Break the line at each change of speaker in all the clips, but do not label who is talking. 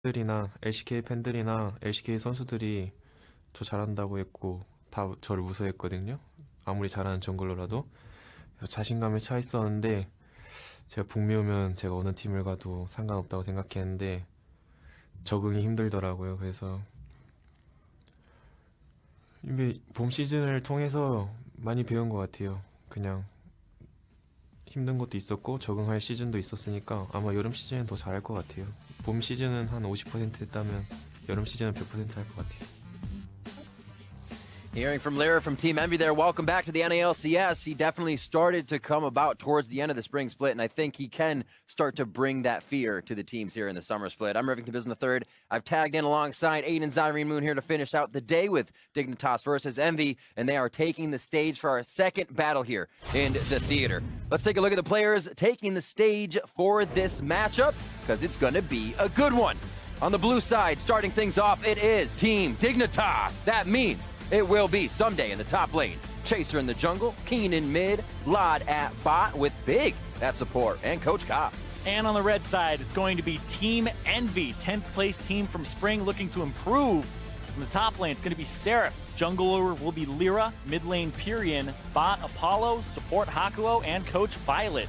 팬들이나 LCK 팬들이나 LCK 선수들이 저 잘한다고 했고 다 저를 무서워했거든요. 아무리 잘하는 정글러라도. 그래서 자신감에 차 있었는데 제가 북미 오면 제가 어느 팀을 가도 상관없다고 생각했는데 적응이 힘들더라고요. 그래서 이게 봄 시즌을 통해서 많이 배운 것 같아요. 그냥 힘든 것도 있었고 적응할 시즌도 있었으니까 아마 여름 시즌은 더 잘할 것 같아요. 봄 시즌은 한 50% 했다면 여름 시즌은 100% 할 것 같아요.
Hearing from Lyra from Team EnVy there. Welcome back to the NALCS. He definitely started to come about towards the end of the spring split, and I think he can start to bring that fear to the teams here in the summer split. I'm Rivington Business III. I've tagged in alongside Aiden Zyrene Moon here to finish out the day with Dignitas versus EnVy, and they are taking the stage for our second battle here in the theater. Let's take a look at the players taking the stage for this matchup, because it's going to be a good one. On the blue side, starting things off, it is Team Dignitas. That means it will be Someday in the top lane, Chaser in the jungle, Keen in mid, Lod at bot with Big at support, and Coach Ka.
And on the red side, it's going to be Team EnVy, 10th place team from spring looking to improve. In the top lane, it's going to be Seraph. Jungler will be Lyra, mid lane Pyrian, bot Apollo, support Hakuo, and Coach Violet.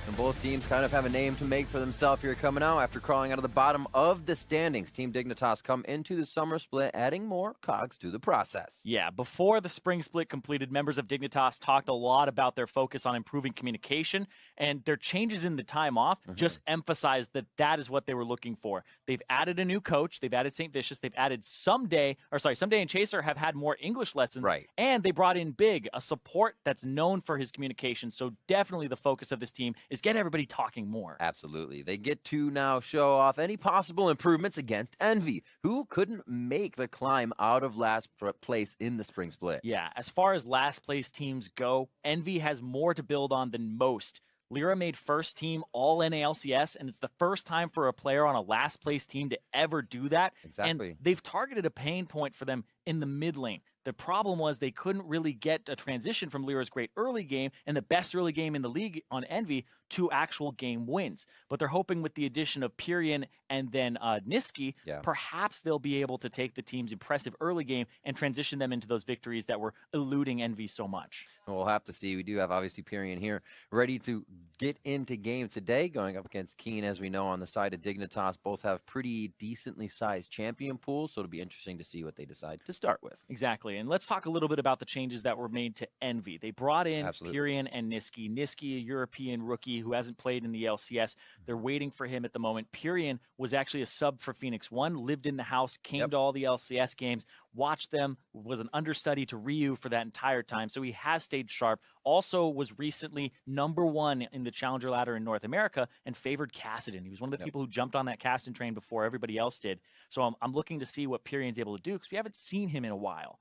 And both teams kind of have a name to make for themselves here coming out after crawling out of the bottom of the standings. Team Dignitas come into the summer split, adding more cogs to the process.
Yeah, before the spring split completed, members of Dignitas talked a lot about their focus on improving communication, and their changes in the time off just emphasized that that is what they were looking for. They've added a new coach, they've added St. Vicious, they've added Someday and Chaser have had more English lessons,
Right.
And they brought in Big, a support that's known for his communication, so definitely the focus of this team is get everybody talking more.
Absolutely. They get to now show off any possible improvements against EnVy, who couldn't make the climb out of last place in the spring split.
Yeah, as far as last place teams go, EnVy has more to build on than most. Lyra made first team all NALCS, and it's the first time for a player on a last place team to ever do that.
Exactly.
And they've targeted a pain point for them in the mid lane. The problem was they couldn't really get a transition from Lyra's great early game and the best early game in the league on EnVy to actual game wins. But they're hoping with the addition of Pyrian and then Niski, perhaps they'll be able to take the team's impressive early game and transition them into those victories that were eluding EnVy so much.
We'll have to see. We do have obviously Pyrian here ready to get into game today, going up against Keen, as we know, on the side of Dignitas. Both have pretty decently sized champion pools, so it'll be interesting to see what they decide to start with.
Exactly. And let's talk a little bit about the changes that were made to EnVy. They brought in Pyrian and Niski. Niski, a European rookie who hasn't played in the LCS. They're waiting for him at the moment. Pyrian was actually a sub for Phoenix One, lived in the house, came to all the LCS games, watched them, was an understudy to Ryu for that entire time. So he has stayed sharp. Also was recently #1 in the Challenger ladder in North America and favored Kassadin. He was one of the people who jumped on that Kassadin train before everybody else did. So I'm looking to see what Pyrian's able to do because we haven't seen him in a while.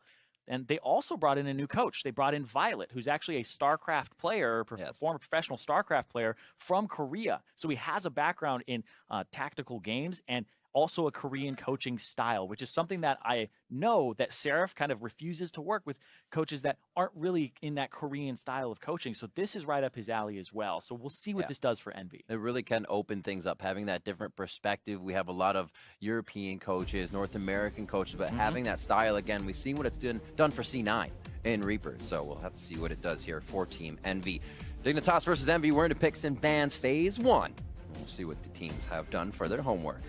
And they also brought in a new coach. They brought in Violet, who's actually a StarCraft player, former professional StarCraft player from Korea. So he has a background in tactical games and also a Korean coaching style, which is something that I know that Seraph kind of refuses to work with coaches that aren't really in that Korean style of coaching. So this is right up his alley as well. So we'll see what this does for EnVy.
It really can open things up, having that different perspective. We have a lot of European coaches, North American coaches, but having that style, again, we've seen what it's done for C9 in Reaper. So we'll have to see what it does here for Team EnVy. Dignitas versus EnVy, we're into picks and bans phase 1. We'll see what the teams have done for their homework.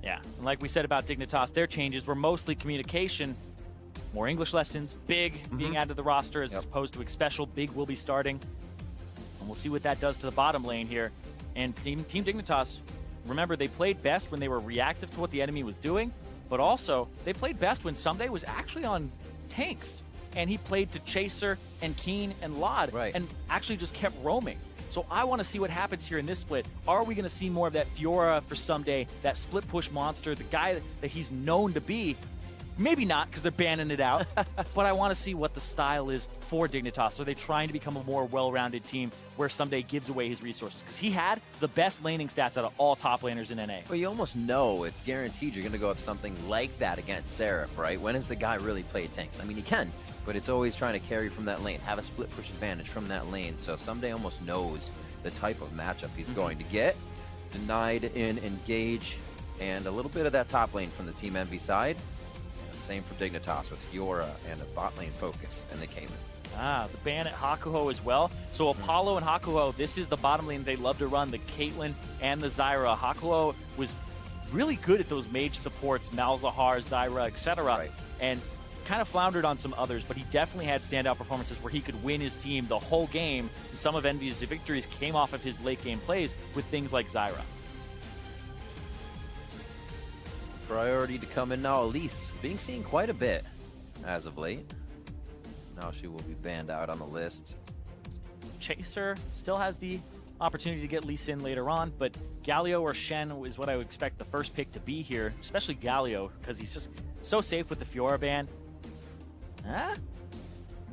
Yeah, and like we said about Dignitas, their changes were mostly communication, more English lessons, Big being added to the roster as opposed to Expecial. Big will be starting, and we'll see what that does to the bottom lane here. And Team Dignitas, remember, they played best when they were reactive to what the enemy was doing, but also they played best when Someday was actually on tanks, and he played to Chaser and Keen and Lod, and actually just kept roaming. So I want to see what happens here in this split. Are we going to see more of that Fiora for Someday, that split push monster, the guy that he's known to be? Maybe not, because they're banning it out. But I want to see what the style is for Dignitas. Are they trying to become a more well-rounded team where Someday gives away his resources? Because he had the best laning stats out of all top laners in NA.
Well, you almost know it's guaranteed you're going to go up something like that against Seraph, right? When has the guy really played tanks? I mean, he can, but it's always trying to carry from that lane, have a split push advantage from that lane. So Someday almost knows the type of matchup he's going to get. Denied in engage. and a little bit of that top lane from the Team EnVy side. And same for Dignitas with Fiora and a bot lane focus, and they came in.
The ban at Hakuho as well. So Apollo and Hakuho, this is the bottom lane they love to run, the Caitlyn and the Zyra. Hakuho was really good at those mage supports, Malzahar, Zyra, etc.
Right.
And kind of floundered on some others, but he definitely had standout performances where he could win his team the whole game. And some of EnVy's victories came off of his late game plays with things like Zyra.
Priority to come in now. Elise being seen quite a bit as of late. Now she will be banned out on the list.
Chaser still has the opportunity to get Lee Sin later on, but Galio or Shen is what I would expect the first pick to be here, especially Galio, because he's just so safe with the Fiora ban. Huh?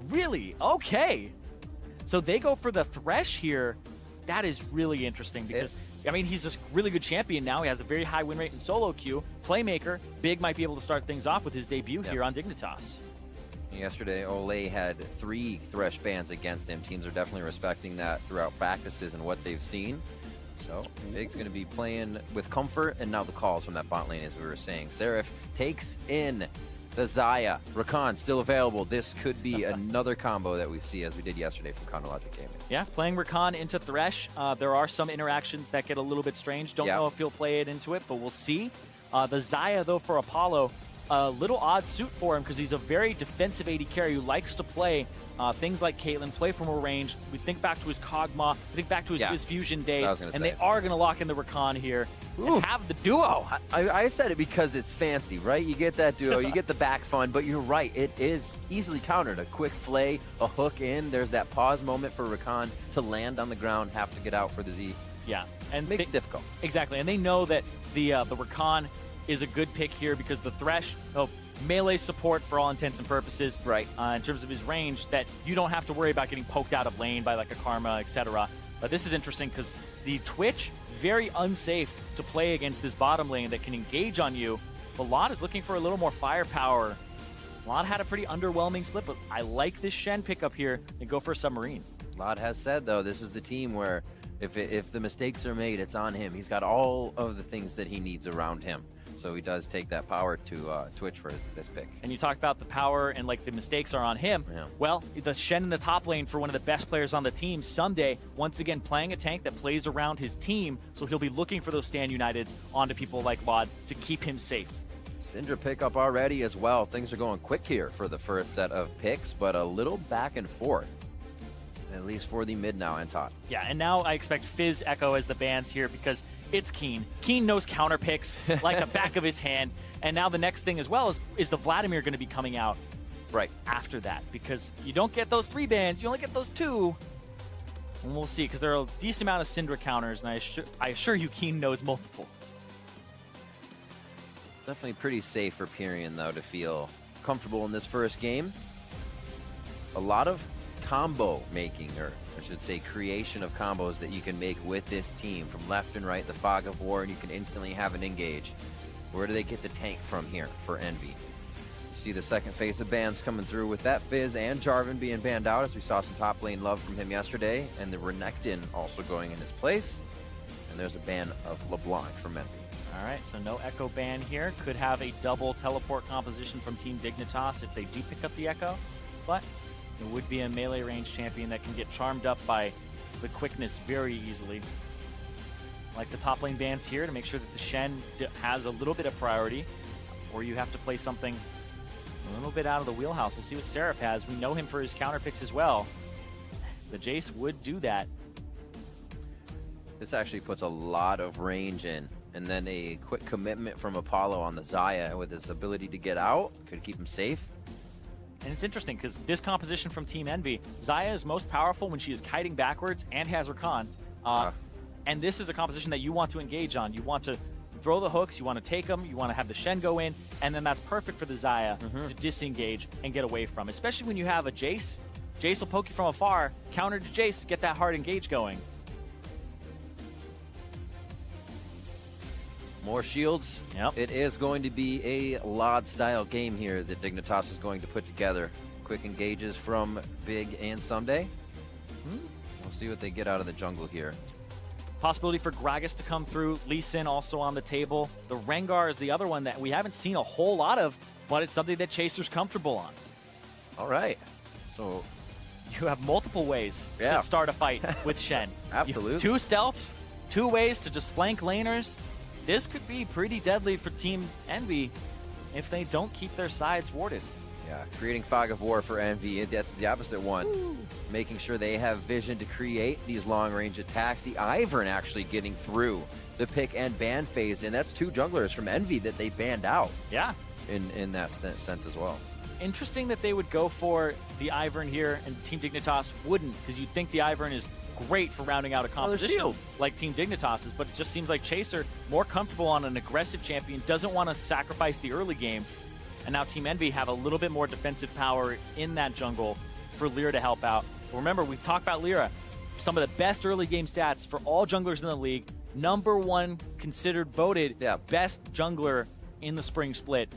Really? Okay. So they go for the Thresh here. That is really interesting because, I mean, he's a really good champion now. He has a very high win rate in solo queue. Playmaker, Big might be able to start things off with his debut here on Dignitas.
Yesterday, Olay had 3 Thresh bans against him. Teams are definitely respecting that throughout practices and what they've seen. So, Big's going to be playing with comfort, and now the calls from that bot lane, as we were saying. Seraph takes in the Xayah. Rakan still available. This could be another combo that we see as we did yesterday from Chronologic Gaming.
Yeah, playing Rakan into Thresh. There are some interactions that get a little bit strange. Don't know if he'll play it into it, but we'll see. The Xayah, though, for Apollo, a little odd suit for him because he's a very defensive AD carry who likes to play things like Caitlyn, play from a range. We think back to his Kog'Maw, we think back to his Fusion days, and they are going to lock in the Rakan here and have the duo.
I said it because it's fancy, right? You get that duo, you get the back fun, but you're right, it is easily countered. A quick flay, a hook in, there's that pause moment for Rakan to land on the ground, have to get out for the Z.
Yeah, and
makes it difficult.
Exactly, and they know that the Rakan is a good pick here because the Thresh, melee support for all intents and purposes,
right?
In terms of his range, that you don't have to worry about getting poked out of lane by like a Karma, etc. But this is interesting because the Twitch, very unsafe to play against this bottom lane that can engage on you. Vlad is looking for a little more firepower. Vlad had a pretty underwhelming split, but I like this Shen pickup here and go for a Submarine.
Vlad has said, though, this is the team where if the mistakes are made, it's on him. He's got all of the things that he needs around him. So he does take that power to Twitch for this pick.
And you talked about the power and like the mistakes are on him.
Yeah.
Well, the Shen in the top lane for one of the best players on the team, Sunday, once again playing a tank that plays around his team. So he'll be looking for those stand Uniteds onto people like Vlad to keep him safe.
Syndra pickup already as well. Things are going quick here for the first set of picks, but a little back and forth. At least for the mid now and top.
Yeah, and now I expect Fizz Echo as the bans here because it's Keen. Keen knows counter picks like the back of his hand. And now the next thing as well is the Vladimir going to be coming out
right
after that because you don't get those 3 bans, you only get those 2. And we'll see because there are a decent amount of Syndra counters, and I assure you Keen knows multiple.
Definitely pretty safe for Pyrion, though, to feel comfortable in this first game. A lot of combo making, or I should say creation of combos that you can make with this team from left and right, the Fog of War, and you can instantly have an engage. Where do they get the tank from here for EnVy? You see the second phase of bans coming through with that Fizz and Jarvan being banned out, as we saw some top lane love from him yesterday, and the Renekton also going in his place. And there's a ban of LeBlanc from EnVy.
All right, so no Echo ban here. Could have a double teleport composition from Team Dignitas if they do pick up the Echo, but it would be a melee range champion that can get charmed up by the quickness very easily. Like the top lane bans here to make sure that the Shen has a little bit of priority, or you have to play something a little bit out of the wheelhouse. We'll see what Seraph has. We know him for his counter picks as well. The Jace would do that.
This actually puts a lot of range in, and then a quick commitment from Apollo on the Xayah with his ability to get out. Could keep him safe.
And it's interesting because this composition from Team EnVy, Xayah is most powerful when she is kiting backwards and has Rakan. And this is a composition that you want to engage on. You want to throw the hooks, you want to take them, you want to have the Shen go in, and then that's perfect for the Xayah to disengage and get away from. Especially when you have a Jace. Jace will poke you from afar, counter to Jace, get that hard engage going.
More shields.
Yep.
It is going to be a LOD-style game here that Dignitas is going to put together. Quick engages from Big and Someday. We'll see what they get out of the jungle here.
Possibility for Gragas to come through. Lee Sin also on the table. The Rengar is the other one that we haven't seen a whole lot of, but it's something that Chaser's comfortable on.
All right. So
you have multiple ways to start a fight with Shen.
Absolutely.
2 stealths, 2 ways to just flank laners. This could be pretty deadly for Team EnVy if they don't keep their sides warded.
Yeah, creating fog of war for EnVy. That's the opposite one. Ooh. Making sure they have vision to create these long-range attacks. The Ivern actually getting through the pick and ban phase, and that's 2 junglers from EnVy that they banned out.
Yeah.
In that sense as well.
Interesting that they would go for the Ivern here and Team Dignitas wouldn't, because you'd think the Ivern is great for rounding out a composition like Team Dignitas is, but it just seems like Chaser, more comfortable on an aggressive champion, doesn't want to sacrifice the early game. And now Team EnVy have a little bit more defensive power in that jungle for Lyra to help out. Remember, we've talked about Lyra. Some of the best early game stats for all junglers in the league. #1 considered voted best jungler in the spring split.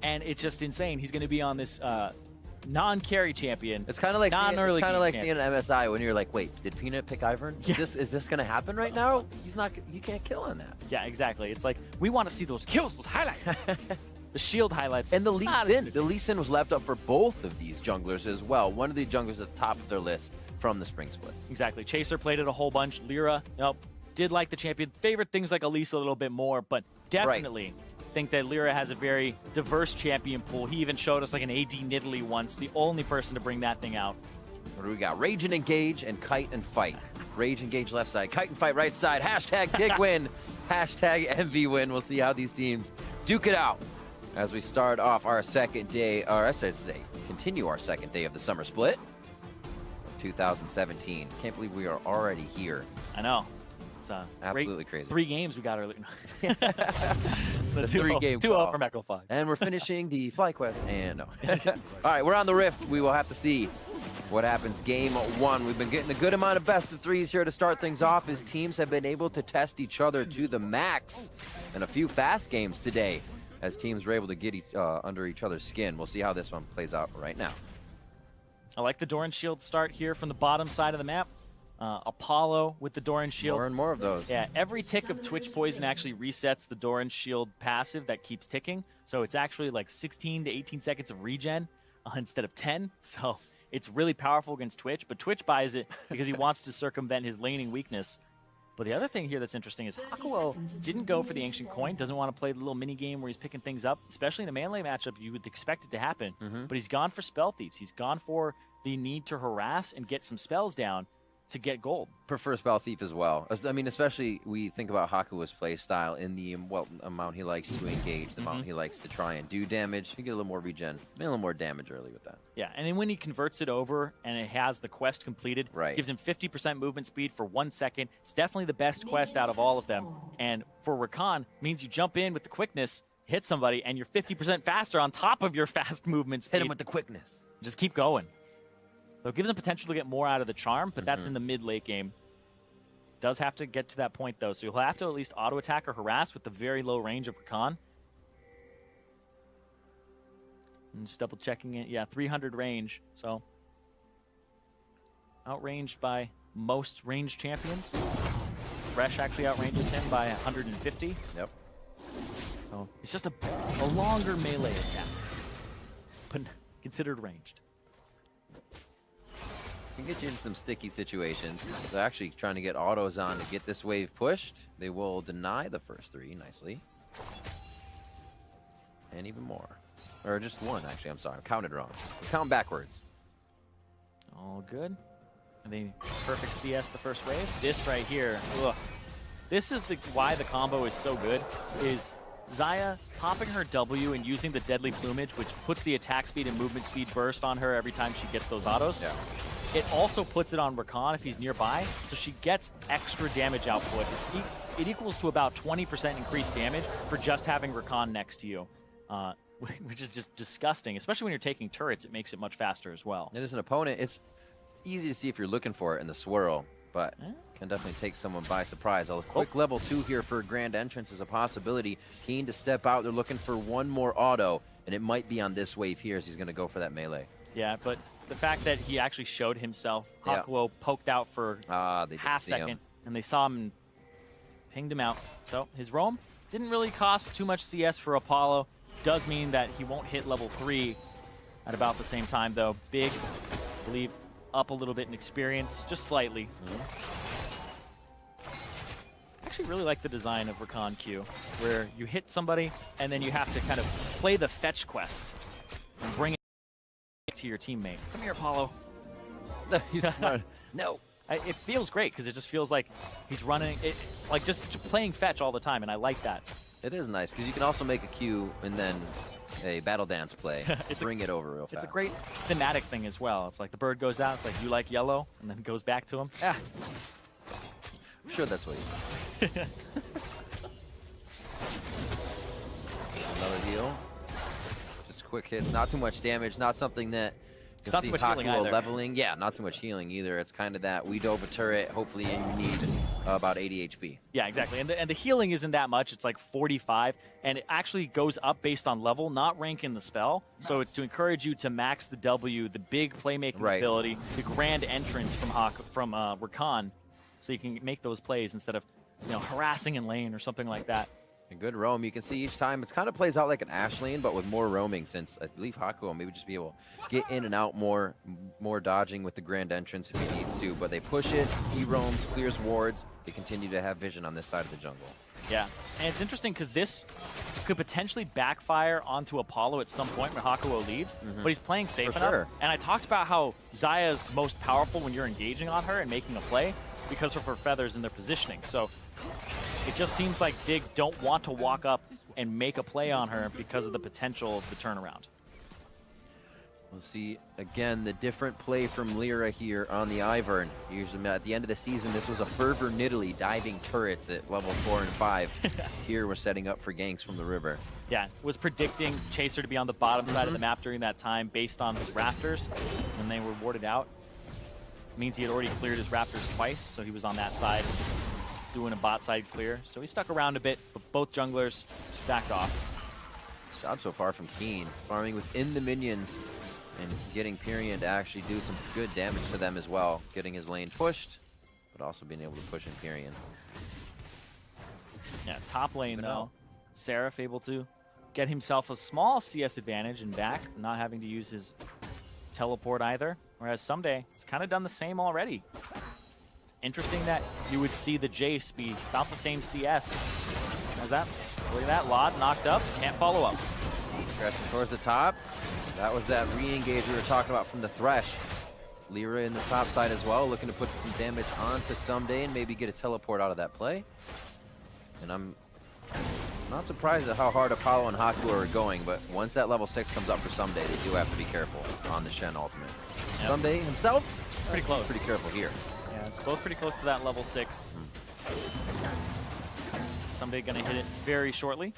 And it's just insane. He's going to be on this non-carry champion.
It's kind of like
non-early
seeing an MSI when you're like, wait, did Peanut pick Ivern?
Yeah.
Is this going to happen right now? He's not. You can't kill on that.
Yeah, exactly. It's like, we want to see those kills, those highlights. The shield highlights.
And the Lee Sin was left up for both of these junglers as well. One of the junglers at the top of their list from the spring split.
Exactly. Chaser played it a whole bunch. Lyra, did like the champion. Favorite things like Elise a little bit more, but definitely think that Lyra has a very diverse champion pool. He even showed us like an AD Nidalee once, the only person to bring that thing out.
What do we got? Rage and Engage and Kite and Fight. Rage Engage left side, Kite and Fight right side. Hashtag big win. Hashtag EnVy win. We'll see how these teams duke it out as we start off our second day, or I should say, continue our second day of the summer split of 2017. Can't believe we are already here.
I know. It's
absolutely crazy.
3 games we got early.
The 3-game
2-0 from Echo 5.
And we're finishing the FlyQuest. And no. All right, we're on the Rift. We will have to see what happens game 1. We've been getting a good amount of best of 3s here to start things off as teams have been able to test each other to the max. And a few fast games today as teams were able to get under each other's skin. We'll see how this one plays out right now.
I like the Doran Shield start here from the bottom side of the map. Apollo with the Doran Shield.
More and more of those.
Yeah, every tick of Twitch Poison actually resets the Doran Shield passive that keeps ticking. So it's actually like 16 to 18 seconds of regen instead of 10. So it's really powerful against Twitch, but Twitch buys it because he wants to circumvent his laning weakness. But the other thing here that's interesting is Hakuo didn't go for the Ancient Coin, doesn't want to play the little mini game where he's picking things up, especially in a melee matchup. You would expect it to happen, but he's gone for Spell Thieves. He's gone for the need to harass and get some spells down to get gold.
Prefer Spell Thief as well. I mean, especially we think about Hakuo's play style in the amount he likes to engage, the amount he likes to try and do damage. You get a little more regen, a little more damage early with that.
Yeah, and then when he converts it over and it has the quest completed, gives him 50% movement speed for 1 second. It's definitely the best quest out of all of them. And for Rakan, means you jump in with the quickness, hit somebody, and you're 50% faster on top of your fast movement speed.
Hit him with the quickness.
Just keep going. So it gives them potential to get more out of the charm, but that's in the mid-late game. Does have to get to that point, though, so you'll have to at least auto-attack or harass with the very low range of Rakan. And just double-checking it. Yeah, 300 range, so outranged by most ranged champions. Fresh actually outranges him by 150.
Yep.
So it's just a longer melee attack, but considered ranged.
Can get you into some sticky situations. They're actually trying to get autos on to get this wave pushed. They will deny the first 3 nicely. And even more. Or just 1, actually. I'm sorry. I counted wrong. Let's count backwards.
All good. And they perfect CS the first wave. This right here. Ugh. This is why the combo is so good. Is Xayah popping her W and using the Deadly Plumage, which puts the attack speed and movement speed burst on her every time she gets those autos.
Yeah.
It also puts it on Rakan if he's nearby, so she gets extra damage output. It equals to about 20% increased damage for just having Rakan next to you, which is just disgusting. Especially when you're taking turrets, it makes it much faster as well.
And as an opponent, it's easy to see if you're looking for it in the swirl, but can definitely take someone by surprise. A quick level 2 here for Grand Entrance is a possibility. Keen to step out. They're looking for 1 more auto, and it might be on this wave here as he's going to go for that melee.
Yeah, but the fact that he actually showed himself, Hakuo poked out for half second, and they saw him and pinged him out. So his roam didn't really cost too much CS for Apollo. Does mean that he won't hit level 3 at about the same time, though. Big, I believe, up a little bit in experience, just slightly. I actually really like the design of Rakan Q, where you hit somebody and then you have to kind of play the fetch quest and bring it to your teammate. Come here, Apollo.
No.
It feels great because it just feels like he's running, like just playing fetch all the time, and I like that.
It is nice because you can also make a Q and then a battle dance play. Bring it over real fast.
It's a great thematic thing as well. It's like the bird goes out, it's like, you like yellow, and then it goes back to him. Yeah.
I'm sure that's what he means. Another heal. Just quick hits, not too much damage, not something that
it's not too much healing either.
Leveling. Yeah, not too much healing either. It's kind of that we dove a turret, hopefully you need about 80 HP.
Yeah, exactly. And the healing isn't that much. It's like 45, and it actually goes up based on level, not rank in the spell. So it's to encourage you to max the W, the big playmaking ability, the grand entrance from Rakan, so you can make those plays instead of harassing in lane or something like that.
A good roam. You can see each time it kind of plays out like an Ashe lane, but with more roaming, since I believe Haku will maybe just be able to get in and out more dodging with the grand entrance if he needs to. But they push it, he roams, clears wards. They continue to have vision on this side of the jungle.
Yeah, and it's interesting because this could potentially backfire onto Apollo at some point when Hakuo leaves, but he's playing safe enough.
Sure.
And I talked about how Xayah is most powerful when you're engaging on her and making a play because of her feathers and their positioning. So it just seems like Dig don't want to walk up and make a play on her because of the potential of the turnaround.
We'll see, again, the different play from Lyra here on the Ivern. Usually at the end of the season, this was a Fervor Nidalee diving turrets at level 4 and 5. Here we're setting up for ganks from the river.
Yeah, was predicting Chaser to be on the bottom side of the map during that time based on his Raptors when they were warded out. It means he had already cleared his Raptors twice, so he was on that side doing a bot side clear. So he stuck around a bit, but both junglers just backed off.
This job so far from Keen, farming within the minions and getting Pyrian to actually do some good damage to them as well. Getting his lane pushed, but also being able to push in Pyrian.
Yeah, top lane though. Seraph able to get himself a small CS advantage and back, not having to use his teleport either. Whereas Someday, it's kind of done the same already. Interesting that you would see the Jace be about the same CS as that. Look at that, Lod knocked up, can't follow up.
Stretching towards the top. That was that re-engage we were talking about from the Thresh. Lyra in the top side as well, looking to put some damage onto Someday and maybe get a teleport out of that play. And I'm not surprised at how hard Apollo and Haku are going, but once that level 6 comes up for Someday, they do have to be careful on the Shen ultimate. Yep. Someday himself,
pretty close.
Pretty careful here.
Yeah, both pretty close to that level 6. Someday gonna hit it very shortly.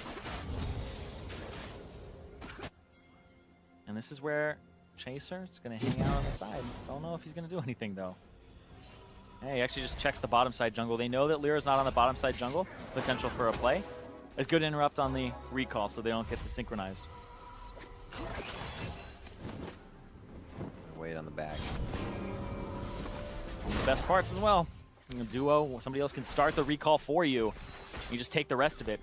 And this is where Chaser is going to hang out on the side. Don't know if he's going to do anything, though. Hey, he actually just checks the bottom side jungle. They know that Lyra's not on the bottom side jungle. Potential for a play. It's good to interrupt on the recall so they don't get the synchronized.
Wait on the back.
It's one of the best parts as well. In a duo, somebody else can start the recall for you. You just take the rest of it.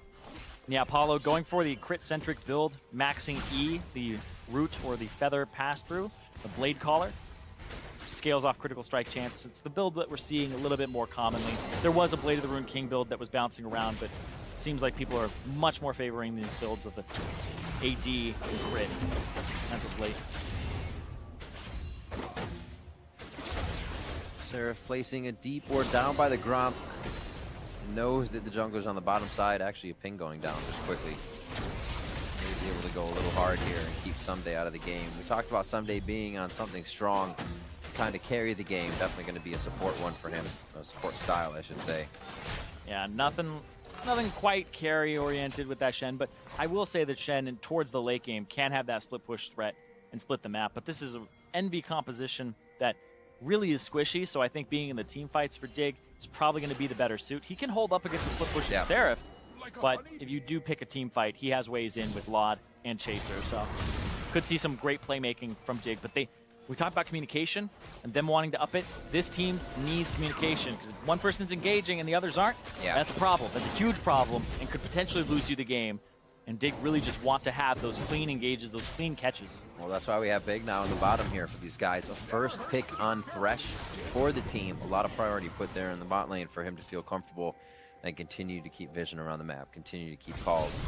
Yeah, Apollo going for the crit-centric build, maxing E, the root or the feather pass-through, the blade collar. Scales off critical strike chance. It's the build that we're seeing a little bit more commonly. There was a Blade of the Rune King build that was bouncing around, but it seems like people are much more favoring these builds of the AD and crit as of late.
Seraph placing a deep ward down by the Gromp. Knows that the jungler's on the bottom side. Actually, a ping going down just quickly. Maybe be able to go a little hard here and keep Someday out of the game. We talked about Someday being on something strong, trying to carry the game. Definitely going to be a support one for him, a support style, I should say.
Yeah, nothing quite carry-oriented with that Shen, but I will say that Shen, towards the late game, can have that split push threat and split the map. But this is an EnVy composition that really is squishy, so I think being in the team fights for Dig is probably going to be the better suit. He can hold up against the split push of Seraph, but if you do pick a team fight, he has ways in with Lod and Chaser, so could see some great playmaking from Dig, but we talked about communication and them wanting to up it. This team needs communication because if one person's engaging and the others aren't, that's a problem. That's a huge problem and could potentially lose you the game. And Dig really just want to have those clean engages, those clean catches.
Well, that's why we have Big now in the bottom here for these guys. A first pick on Thresh for the team. A lot of priority put there in the bot lane for him to feel comfortable and continue to keep vision around the map, continue to keep calls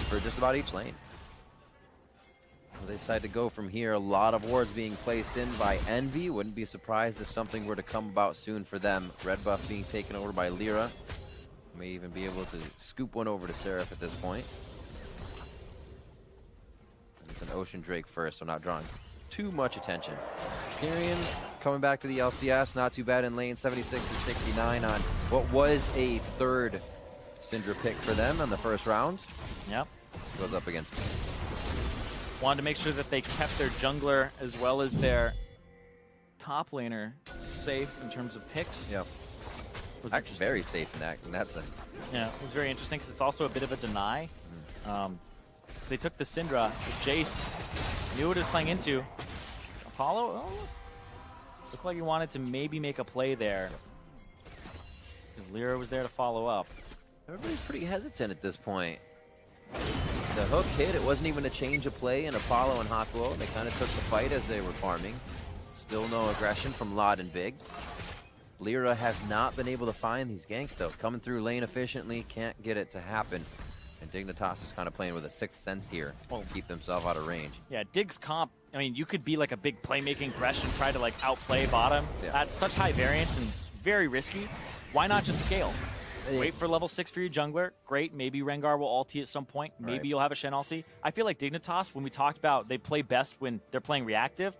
for just about each lane. Well, they decide to go from here. A lot of wards being placed in by EnVy. Wouldn't be surprised if something were to come about soon for them. Red buff being taken over by Lyra. May even be able to scoop one over to Seraph at this point. It's an Ocean Drake first, so not drawing too much attention. Tyrion coming back to the LCS, not too bad in lane, 76 to 69 on what was a third Syndra pick for them in the first round.
Yep.
Goes up against him.
Wanted to make sure that they kept their jungler as well as their top laner safe in terms of picks.
Yep.
Was
actually very safe in that sense.
Yeah, it was very interesting because it's also a bit of a deny. They took the Syndra, the Jace, knew what it was playing into. Apollo, looked like he wanted to maybe make a play there. Because Lyra was there to follow up.
Everybody's pretty hesitant at this point. The hook hit, it wasn't even a change of play in Apollo and Hakuo. They kind of took the fight as they were farming. Still no aggression from Lod and Big. Lyra has not been able to find these ganks though. Coming through lane efficiently, can't get it to happen. And Dignitas is kind of playing with a sixth sense here to keep themselves out of range.
Yeah, Dig's comp, I mean, you could be like a big playmaking Thresh and try to like outplay bottom.
Yeah.
That's such high variance and very risky. Why not just scale? Wait for level 6 for your jungler. Great, maybe Rengar will ulti at some point. Maybe you'll have a Shen ulti. I feel like Dignitas, when we talked about they play best when they're playing reactive,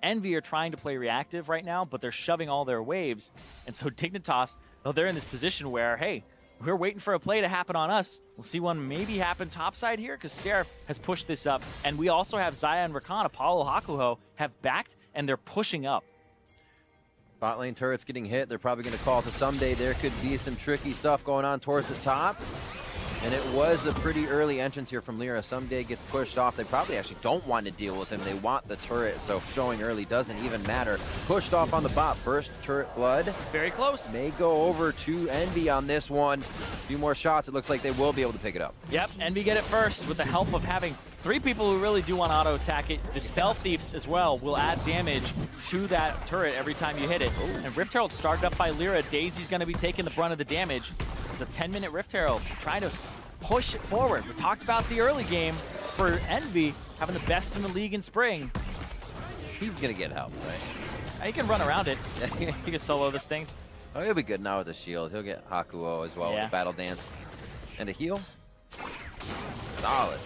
EnVy are trying to play reactive right now, but they're shoving all their waves. And so Dignitas, though they're in this position where, hey, we're waiting for a play to happen on us. We'll see one maybe happen topside here because Seraph has pushed this up. And we also have Xayah and Rakan, Apollo, Hakuho have backed, and they're pushing up.
Bot lane turrets getting hit. They're probably going to call to someday. There could be some tricky stuff going on towards the top. And it was a pretty early entrance here from Lyra. Someday gets pushed off. They probably actually don't want to deal with him. They want the turret, so showing early doesn't even matter. Pushed off on the bot. First turret blood.
Very close.
May go over to EnVy on this one. A few more shots. It looks like they will be able to pick it up.
Yep, EnVy get it first with the help of having 3 people who really do want to auto-attack it. The Spell Thieves as well will add damage to that turret every time you hit it. Ooh. And Rift Herald started up by Lyra. Daisy's going to be taking the brunt of the damage. It's a 10-minute Rift Herald trying to push it forward. We talked about the early game for EnVy having the best in the league in spring.
He's going to get help, right?
He can run around it. He can solo this thing.
Oh, he'll be good now with the shield. He'll get Hakuo as well with the Battle Dance. And a heal. Solid.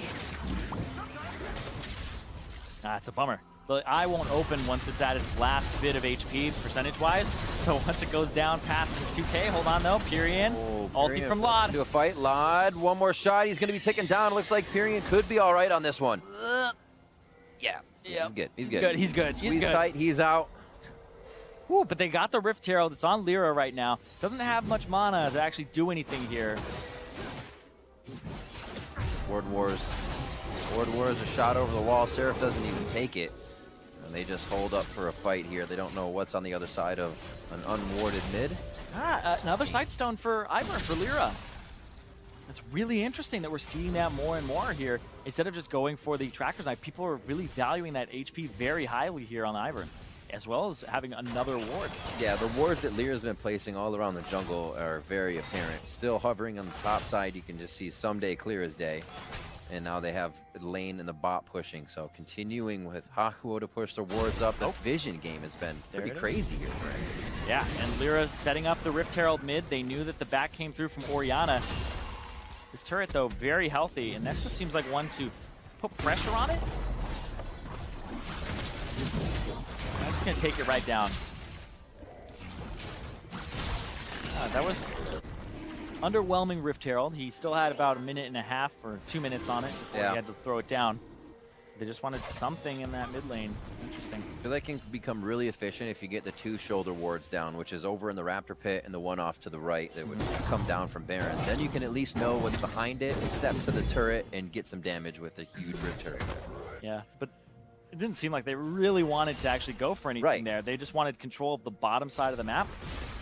It's a bummer. The eye won't open once it's at its last bit of HP percentage-wise. So once it goes down past 2K, hold on though, Pyrion. Ulti from Lod.
Do a fight, Lod. One more shot. He's going to be taken down. It looks like Pyrion could be all right on this one. Yeah. He's good. He's good.
He's good.
Squeeze tight. He's out.
Ooh, but they got the Rift Herald. It's on Lyra right now. Doesn't have much mana to actually do anything here.
Ward Wars. Ward Wars a shot over the wall. Seraph doesn't even take it. And they just hold up for a fight here. They don't know what's on the other side of an unwarded mid.
Another Sightstone for Ivern, for Lyra. It's really interesting that we're seeing that more and more here. Instead of just going for the Tracker's Knife, people are really valuing that HP very highly here on Ivern, as well as having another ward. Yeah, the wards that Lyra's been placing all around the jungle are very apparent. Still hovering on the top side, you can just see Someday clear as day. And now they have Lane and the bot pushing, so continuing with Hakuo to push the wards up. The vision game has been pretty crazy here. Yeah, and Lyra setting up the Rift Herald mid. They knew that the back came through from Orianna. This turret, though, very healthy, and this just seems like one to put pressure on it. I'm just going to take it right down. That was underwhelming Rift Herald. He still had about 1.5 minutes or 2 minutes on it before he had to throw it down. They just wanted something in that mid lane. Interesting.
I feel like it can become really efficient if you get the 2 shoulder wards down, which is over in the Raptor pit and the one off to the right that would come down from Baron. Then you can at least know what's behind it and step to the turret and get some damage with a huge Rift Herald.
Yeah, but it didn't seem like they really wanted to actually go for anything there. They just wanted control of the bottom side of the map.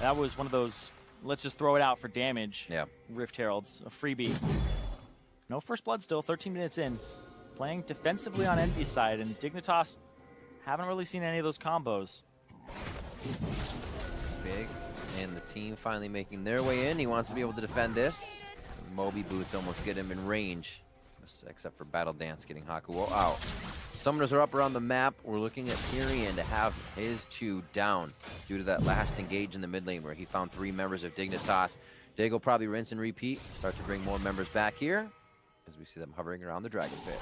That was one of those, let's just throw it out for damage. Rift Heralds, a freebie. No first blood still, 13 minutes in. Playing defensively on EnVy's side, and Dignitas haven't really seen any of those combos.
Big, and the team finally making their way in. He wants to be able to defend this. Moby boots almost get him in range, except for Battle Dance getting Hakuo out. Summoners are up around the map. We're looking at Pyrian to have his 2 down due to that last engage in the mid lane where he found 3 members of Dignitas. Dig will probably rinse and repeat, start to bring more members back here as we see them hovering around the Dragon Pit.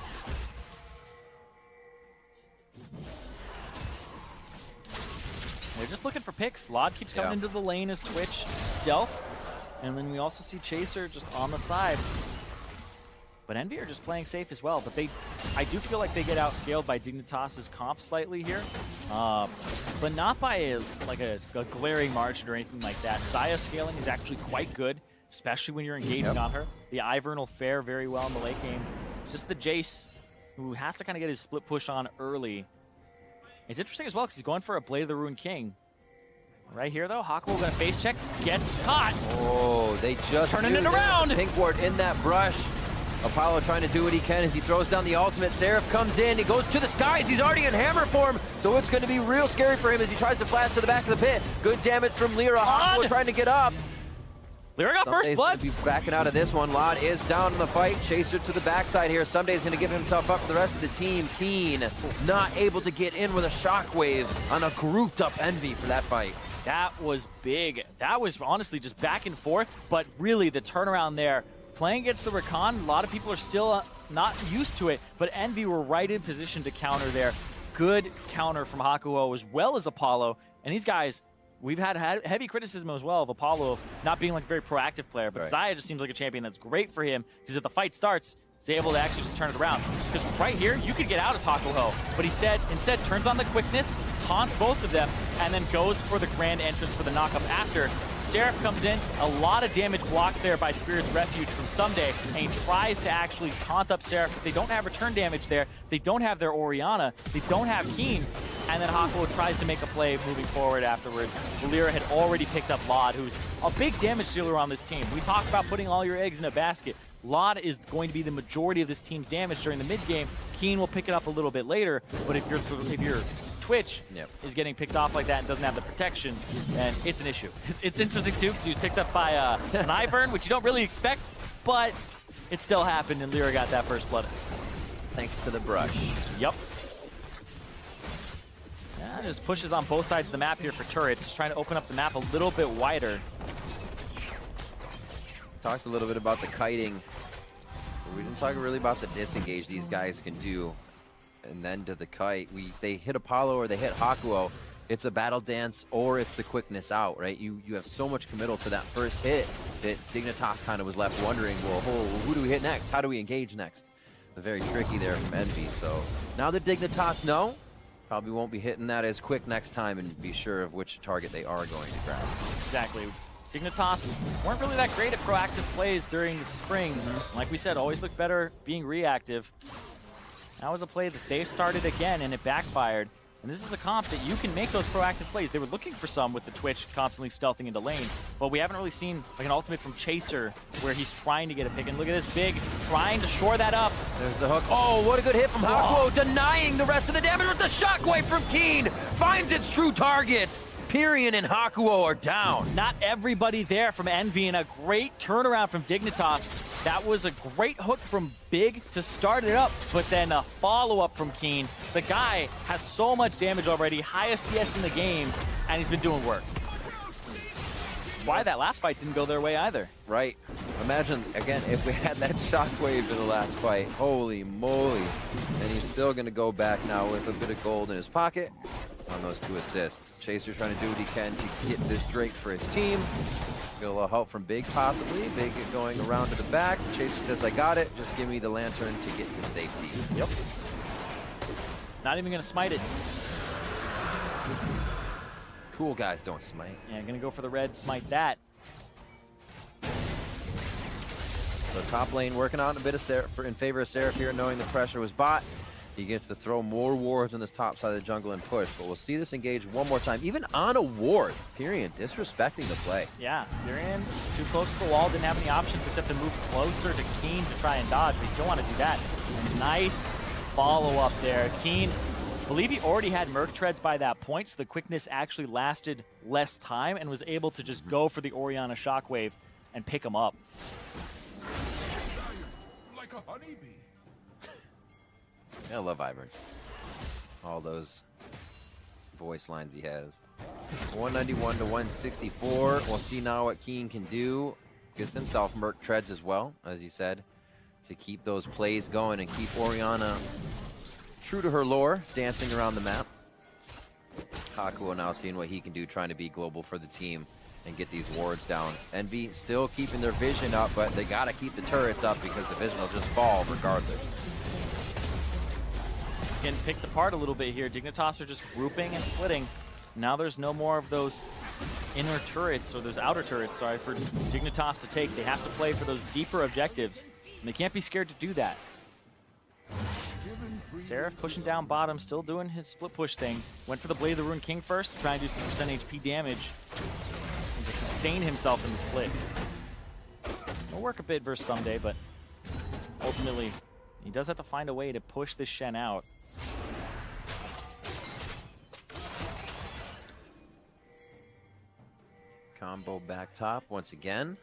They're just looking for picks. Lod keeps coming into the lane as Twitch. Stealth. And then we also see Chaser just on the side. But EnVy are just playing safe as well. But I do feel like they get outscaled by Dignitas' comp slightly here. But not by a glaring margin or anything like that. Xayah scaling is actually quite good, especially when you're engaging on her. The Ivern will fare very well in the late game. It's just the Jace who has to kind of get his split push on early. It's interesting as well because he's going for a Blade of the Ruined King. Right here, though, Hakuo going to face check, gets caught.
Oh, they just
turning it around.
Pink ward in that brush. Apollo trying to do what he can as he throws down the ultimate. Seraph comes in, he goes to the skies, he's already in hammer form, so it's going to be real scary for him as he tries to flash to the back of the pit. Good damage from Lyra. Hakuo trying to get up.
Lyra got first blood.
Be backing out of this one. Lod is down in the fight. Chaser to the backside here. Someday's going to give himself up for the rest of the team. Keen not able to get in with a shockwave on a grouped up EnVy for that fight.
That was big. That was honestly just back and forth, but really the turnaround there. Playing against the Rakan, a lot of people are still not used to it, but EnVy were right in position to counter there. Good counter from Hakuo as well as Apollo. And these guys, we've had heavy criticism as well of Apollo of not being like a very proactive player, but Xayah just seems like a champion that's great for him because if the fight starts, he's able to actually just turn it around. Because right here, you could get out as Hakuo, but instead turns on the quickness, taunts both of them, and then goes for the grand entrance for the knockup after. Seraph comes in, a lot of damage blocked there by Spirit's Refuge from Someday, and he tries to actually taunt up Seraph, but they don't have return damage there, they don't have their Orianna, they don't have Keen, and then Hakuo tries to make a play moving forward afterwards. Lyra had already picked up Lod, who's a big damage dealer on this team. We talk about putting all your eggs in a basket. Lod is going to be the majority of this team's damage during the mid-game. Keen will pick it up a little bit later, but if your Twitch is getting picked off like that and doesn't have the protection, then it's an issue. It's interesting too because he was picked up by an Ivern, which you don't really expect, but it still happened and Lyra got that first blood.
Thanks to the brush.
Yep. Yeah, just pushes on both sides of the map here for turrets. Just trying to open up the map a little bit wider.
Talked a little bit about the kiting. We didn't talk really about the disengage these guys can do. And then to the kite, they hit Apollo or they hit Hakuo. It's a battle dance or it's the quickness out, right? You have so much committal to that first hit that Dignitas kind of was left wondering, well, who do we hit next? How do we engage next? Very tricky there from EnVy. So now that Dignitas know, probably won't be hitting that as quick next time and be sure of which target they are going to grab.
Exactly. Dignitas weren't really that great at proactive plays during the spring. Like we said, always looked better being reactive. That was a play that they started again and it backfired. And this is a comp that you can make those proactive plays. They were looking for some with the Twitch constantly stealthing into lane, but we haven't really seen like an ultimate from Chaser where he's trying to get a pick. And look at this Big trying to shore that up.
There's the hook. Oh, what a good hit from Hakuo, denying the rest of the damage with the shockwave from Keen. Finds its true targets. Pyrian and Hakuo are down.
Not everybody there from EnVy, and a great turnaround from Dignitas. That was a great hook from Big to start it up, but then a follow-up from Keen. The guy has so much damage already, highest CS in the game, and he's been doing work. That's why that last fight didn't go their way either.
Right. Imagine, again, if we had that shockwave in the last fight. Holy moly. And he's still going to go back now with a bit of gold in his pocket on those 2 assists. Chaser trying to do what he can to get this Drake for his team. Get a little help from Big, possibly. Big going around to the back. Chaser says, I got it. Just give me the lantern to get to safety.
Yep. Not even going to smite it.
Cool guys don't smite.
Yeah, going to go for the red, smite that.
So top lane working on a bit of in favor of Seraph here, knowing the pressure was bought. He gets to throw more wards on this top side of the jungle and push, but we'll see this engage one more time. Even on a ward, Pyrion disrespecting the play.
Yeah, Pyrion too close to the wall, didn't have any options except to move closer to Keen to try and dodge, but you don't want to do that. Nice follow-up there. Keen, I believe he already had Merc Treads by that point, so the quickness actually lasted less time and was able to just go for the Orianna Shockwave and pick him up.
Like a honeybee.
I love Ivern. All those voice lines he has. 191 to 164. We'll see now what Keen can do. Gets himself Merc Treads as well, as you said, to keep those plays going and keep Orianna true to her lore, dancing around the map. Hakuo now seeing what he can do, trying to be global for the team and get these wards down. EnVy still keeping their vision up, but they gotta keep the turrets up because the vision will just fall regardless.
He's getting picked apart a little bit here. Dignitas are just grouping and splitting. Now there's no more of those inner turrets, or those outer turrets, sorry, for Dignitas to take. They have to play for those deeper objectives, and they can't be scared to do that. Seraph pushing down bottom, still doing his split push thing. Went for the Blade of the Ruined King first to try and do some percent HP damage and to sustain himself in the split. It'll work a bit versus Someday, but ultimately he does have to find a way to push this Shen out.
Combo back top once again.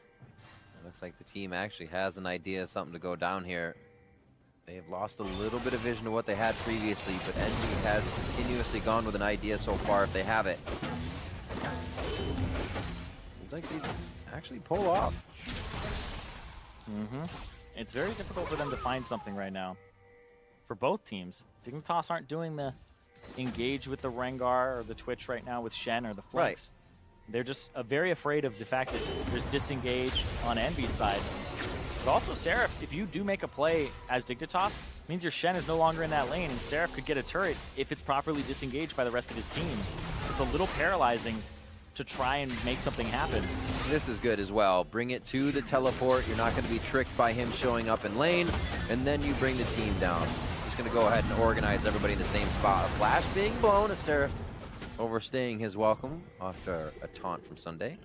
It looks like the team actually has an idea of something to go down here. They have lost a little bit of vision of what they had previously, but EnVy has continuously gone with an idea so far if they have it. Seems like they actually pull off.
It's very difficult for them to find something right now. For both teams. Dignitas aren't doing the engage with the Rengar or the Twitch right now with Shen or the Flanks. Right. They're just very afraid of the fact that there's disengage on EnVy's side. But also Seraph, if you do make a play as Dignitas, means your Shen is no longer in that lane, and Seraph could get a turret if it's properly disengaged by the rest of his team. It's a little paralyzing to try and make something happen.
This is good as well. Bring it to the teleport. You're not going to be tricked by him showing up in lane, and then you bring the team down. Just going to go ahead and organize everybody in the same spot. A flash being blown, as Seraph overstaying his welcome after a taunt from Sunday.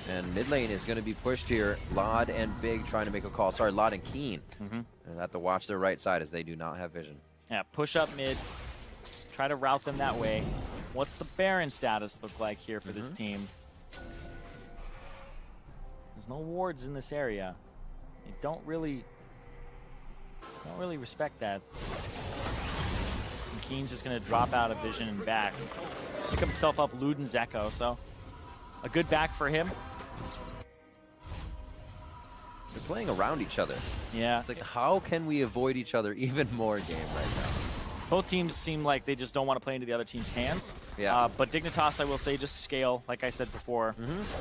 And mid lane is going to be pushed here. Lod and Big trying to make a call. Sorry, Lod and Keen. And have to watch their right side as they do not have vision.
Yeah, push up mid. Try to route them that way. What's the Baron status look like here for this team? There's no wards in this area. They don't really respect that. And Keen's just going to drop out of vision and back. Pick himself up Luden's Echo, so a good back for him.
They're playing around each other.
Yeah.
It's like, how can we avoid each other even more game right now?
Both teams seem like they just don't want to play into the other team's hands.
Yeah.
But Dignitas, I will say, just scale, like I said before.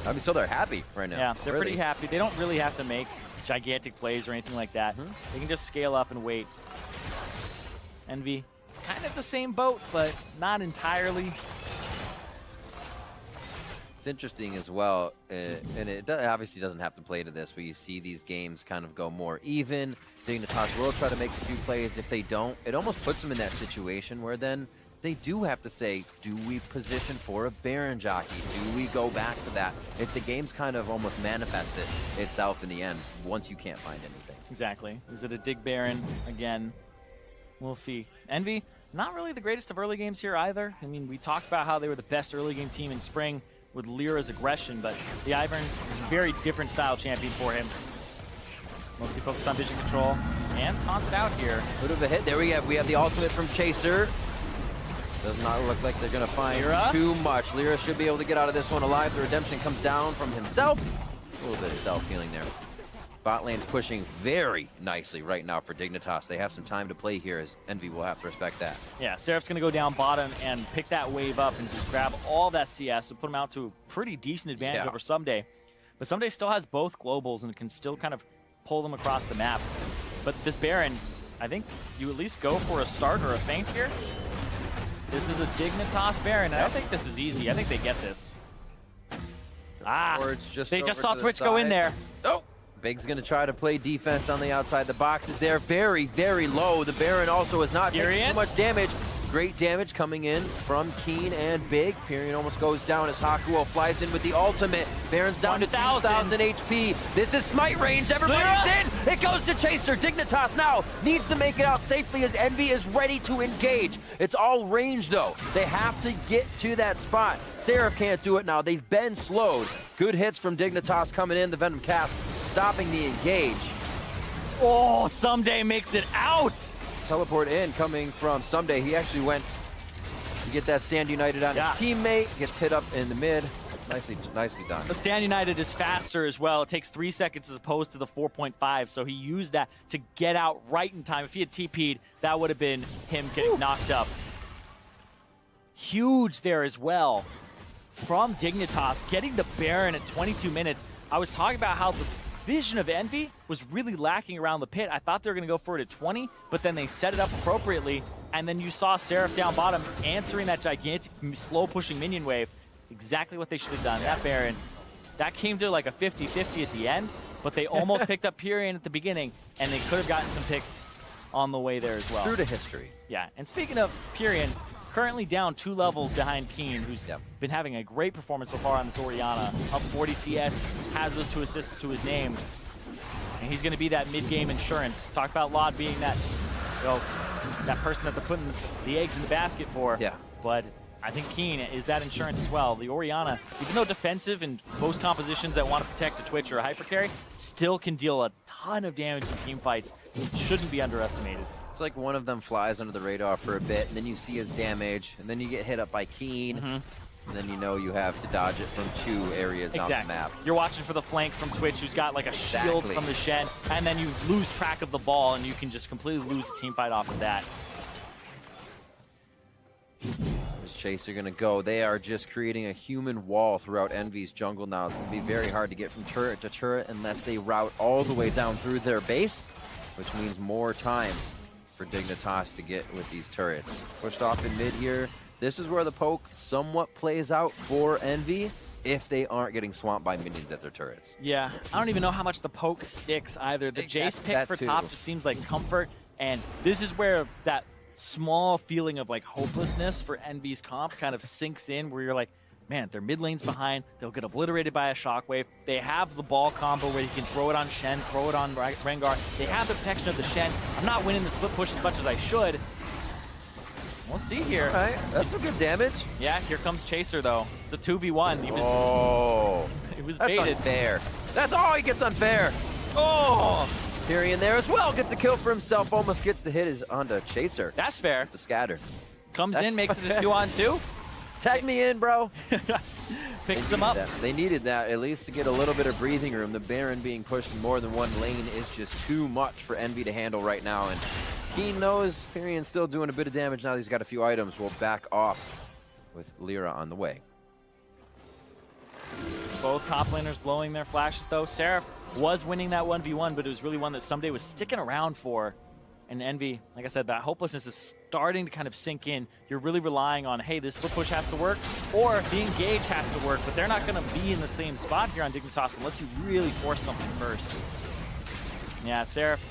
I mean, so they're happy right now.
Yeah, they're
really
pretty happy. They don't really have to make gigantic plays or anything like that. They can just scale up and wait. EnVy, kind of the same boat, but not entirely.
It's interesting as well, and it obviously doesn't have to play to this, but you see these games kind of go more even. Dignitas will try to make a few plays. If they don't, it almost puts them in that situation where then they do have to say, do we position for a Baron jockey? Do we go back to that? If the game's kind of almost manifested itself in the end, once you can't find anything.
Exactly. Is it a Dig Baron again? We'll see. EnVy, not really the greatest of early games here either. I mean, we talked about how they were the best early game team in spring with Lyra's aggression, but the Ivern, very different style champion for him. Mostly focused on vision control and taunted out here.
Bit of a hit. There we have the ultimate from Chaser. Does not look like they're going to find too much. Lyra should be able to get out of this one alive. The redemption comes down from himself. A little bit of self-healing there. Bot lane's pushing very nicely right now for Dignitas. They have some time to play here, as EnVy will have to respect that.
Yeah, Seraph's going to go down bottom and pick that wave up and just grab all that CS and put him out to a pretty decent advantage over Someday. But Someday still has both globals and can still kind of pull them across the map. But this Baron, I think you at least go for a start or a feint here. This is a Dignitas Baron, and I think this is easy. I think they get this.
They just
saw Twitch go in there.
Oh! Big's going to try to play defense on the outside. The box is there very, very low. The Baron also is not taking too much damage. Great damage coming in from Keen and Big. Pyrion almost goes down as Hakuo flies in with the ultimate. Baron's down to 2,000 HP. This is smite range. Everybody's in. It goes to Chaser. Dignitas now needs to make it out safely as EnVy is ready to engage. It's all range though. They have to get to that spot. Seraph can't do it now. They've been slowed. Good hits from Dignitas coming in. The Venom cast stopping the engage.
Oh, Someday makes it out.
Teleport in coming from Someday. He actually went to get that Stand United on his teammate. Gets hit up in the mid. Nicely done.
The Stand United is faster as well. It takes 3 seconds as opposed to the 4.5, so he used that to get out right in time. If he had TP'd, that would have been him getting knocked up. Huge there as well from Dignitas, getting the Baron at 22 minutes. I was talking about how the vision of EnVy was really lacking around the pit. I thought they were going to go for it at 20, but then they set it up appropriately, and then you saw Seraph down bottom answering that gigantic slow-pushing minion wave. Exactly what they should have done. That Baron, that came to like a 50-50 at the end, but they almost picked up Pyrion at the beginning, and they could have gotten some picks on the way there as well.
True to history.
Yeah, and speaking of Pyrion, currently down 2 levels behind Keen, who's been having a great performance so far on this Orianna. Up 40 CS, has those 2 assists to his name. And he's going to be that mid-game insurance. Talk about Lod being that, that person that they're putting the eggs in the basket for.
Yeah.
But I think Keen is that insurance as well. The Orianna, even though defensive in most compositions that want to protect a Twitch or a hyper carry, still can deal a ton of damage in team fights. It shouldn't be underestimated.
It's like one of them flies under the radar for a bit, and then you see his damage, and then you get hit up by Keen, and then you know you have to dodge it from 2 areas on the map.
You're watching for the flank from Twitch, who's got like a shield from the Shen, and then you lose track of the ball, and you can just completely lose the team fight off of that.
This Chaser gonna go. They are just creating a human wall throughout EnVy's jungle now. It's gonna be very hard to get from turret to turret unless they route all the way down through their base, which means more time for Dignitas to get with these turrets. Pushed off in mid here. This is where the poke somewhat plays out for EnVy if they aren't getting swamped by minions at their turrets.
Yeah, I don't even know how much the poke sticks either. The Jace pick for top just seems like comfort, and this is where that small feeling of like hopelessness for EnVy's comp kind of sinks in, where you're like, man, their mid lane's behind, they'll get obliterated by a shockwave. They have the ball combo where you can throw it on Shen, throw it on Rengar. They have the protection of the Shen. I'm not winning the split push as much as I should. We'll see here.
All right, that's some good damage.
Yeah, here comes Chaser though. It's a 2v1. He was, it was
that's
baited.
Unfair. That's all he gets unfair.
Oh!
Pyrion there as well, gets a kill for himself, almost gets the hit is onto Chaser.
That's fair.
The scatter.
Comes in, makes it a 2-on-2.
Tag me in, bro.
Picks him up.
They needed that, at least to get a little bit of breathing room. The Baron being pushed in more than one lane is just too much for EnVy to handle right now. And Keen knows Pyrion's still doing a bit of damage now that he's got a few items. We'll back off with Lyra on the way.
Both top laners blowing their flashes though. Seraph was winning that 1v1, but it was really one that Someday was sticking around for. And EnVy, like I said, that hopelessness is starting to kind of sink in. You're really relying on, hey, this split push has to work, or the engage has to work, but they're not going to be in the same spot here on Dignitas unless you really force something first. Yeah, Seraph.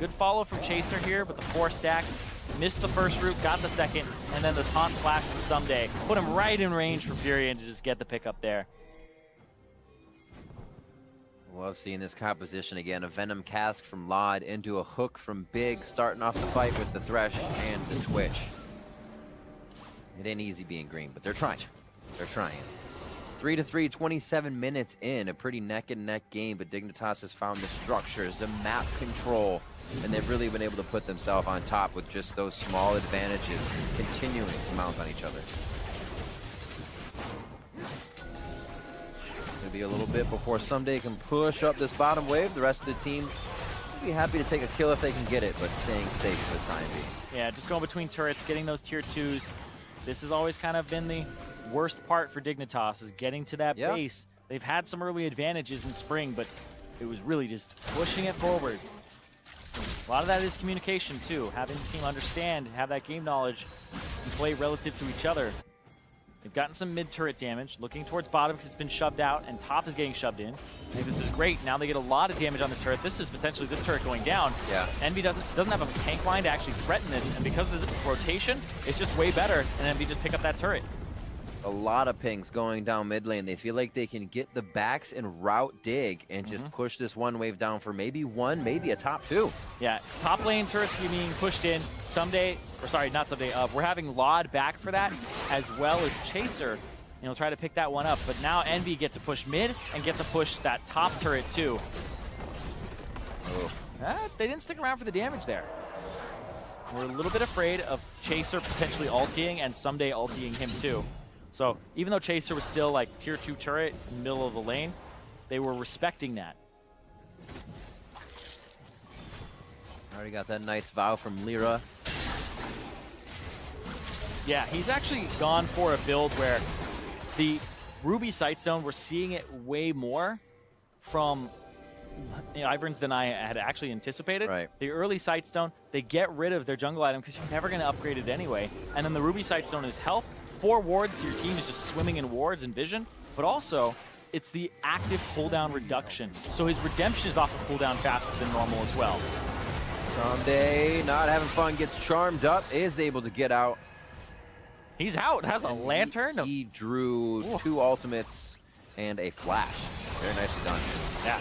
Good follow from Chaser here, but the 4 stacks. Missed the first route, got the second, and then the taunt flash from Someday. Put him right in range for Pyrion to just get the pick up there.
Love seeing this composition again. A Venom Cask from Lod into a hook from Big, starting off the fight with the Thresh and the Twitch. It ain't easy being green, but they're trying. They're trying. 3-3, 27 minutes in. A pretty neck-and-neck game, but Dignitas has found the structures, the map control, and they've really been able to put themselves on top with just those small advantages continuing to mount on each other. Gonna be a little bit before Someday can push up this bottom wave. The rest of the team will be happy to take a kill if they can get it, but staying safe for the time being.
Yeah, just going between turrets, getting those tier 2s. This has always kind of been the worst part for Dignitas, is getting to that base. They've had some early advantages in spring, but it was really just pushing it forward. A lot of that is communication too, having the team understand, have that game knowledge, and play relative to each other. They've gotten some mid-turret damage, looking towards bottom because it's been shoved out, and top is getting shoved in. I think this is great. Now they get a lot of damage on this turret. This is potentially this turret going down.
Yeah.
EnVy doesn't have a tank line to actually threaten this, and because of this rotation, it's just way better, and EnVy just pick up that turret.
A lot of pings going down mid lane. They feel like they can get the backs and route Dig and just push this one wave down for maybe one, maybe a top two.
Yeah, top lane turrets being pushed in someday, or sorry, not someday. We're having Laud back for that, as well as Chaser. And he'll try to pick that one up. But now EnVy gets to push mid and get to push that top turret too.
Oh.
They didn't stick around for the damage there. We're a little bit afraid of Chaser potentially ulting and someday ulting him too. So even though Chaser was still like tier 2 turret in the middle of the lane, they were respecting that.
Already got that Knight's Vow from Lyra.
Yeah, he's actually gone for a build where the Ruby Sight Zone, we're seeing it way more from Iverns than I had actually anticipated.
Right.
The early Sight Stone, they get rid of their jungle item because you're never going to upgrade it anyway. And then the Ruby Sight Stone is health. 4 wards, your team is just swimming in wards and vision, but also it's the active cooldown reduction. So his redemption is off the cooldown faster than normal as well.
Someday, not having fun, gets charmed up, is able to get out.
He's out, has a lantern.
He drew 2 ultimates and a flash. Very nicely done.
Yeah.